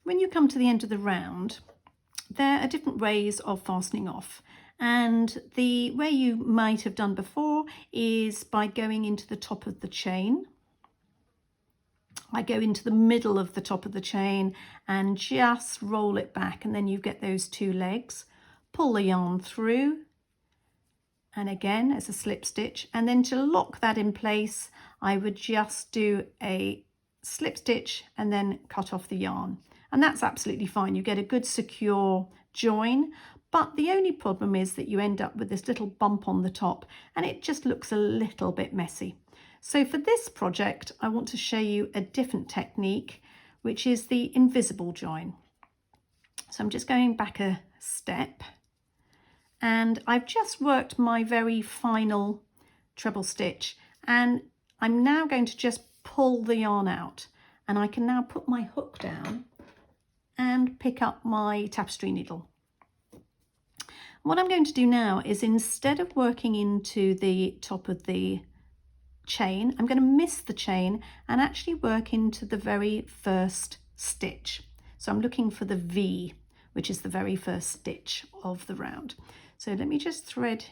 when you come to the end of the round, there are different ways of fastening off. And the way you might have done before is by going into the top of the chain. I go into the middle of the top of the chain and just roll it back, and then you get those two legs. Pull the yarn through, and again as a slip stitch, and then to lock that in place I would just do a slip stitch and then cut off the yarn, and that's absolutely fine. You get a good secure join, but the only problem is that you end up with this little bump on the top and it just looks a little bit messy. So for this project I want to show you a different technique, which is the invisible join. So I'm just going back a step, and I've just worked my very final treble stitch, and I'm now going to just pull the yarn out, and I can now put my hook down and pick up my tapestry needle. What I'm going to do now is, instead of working into the top of the chain, I'm going to miss the chain and actually work into the very first stitch. So I'm looking for the V, which is the very first stitch of the round. So let me just thread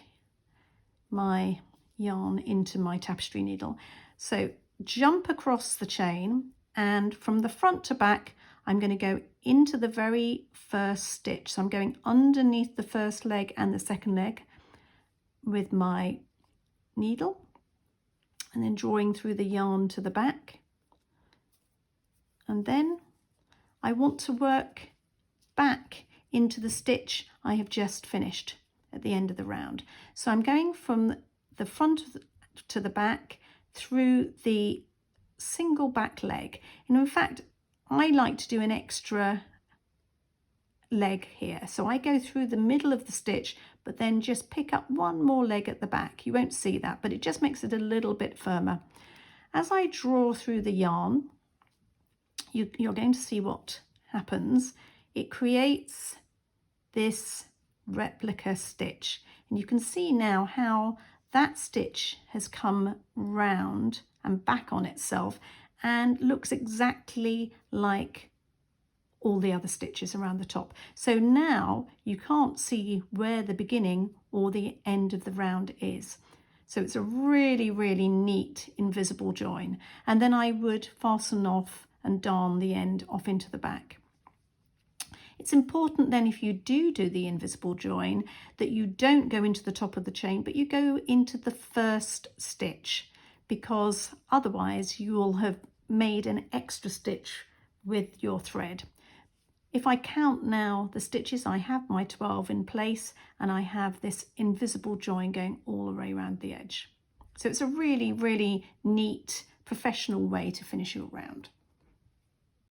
my yarn into my tapestry needle. So jump across the chain, and from the front to back I'm going to go into the very first stitch. So I'm going underneath the first leg and the second leg with my needle, and then drawing through the yarn to the back. And then I want to work back into the stitch I have just finished at the end of the round. So I'm going from the front to the back through the single back leg. And in fact, I like to do an extra leg here. So I go through the middle of the stitch, but then just pick up one more leg at the back. You won't see that, but it just makes it a little bit firmer. As I draw through the yarn, you're going to see what happens. It creates this replica stitch, and you can see now how that stitch has come round and back on itself and looks exactly like all the other stitches around the top. So now you can't see where the beginning or the end of the round is. So it's a really, really neat invisible join. And then I would fasten off and darn the end off into the back. It's important then, if you do the invisible join, that you don't go into the top of the chain, but you go into the first stitch, because otherwise you will have made an extra stitch with your thread. If I count now the stitches, I have my 12 in place, and I have this invisible join going all the way around the edge. So it's a really, really neat professional way to finish your round.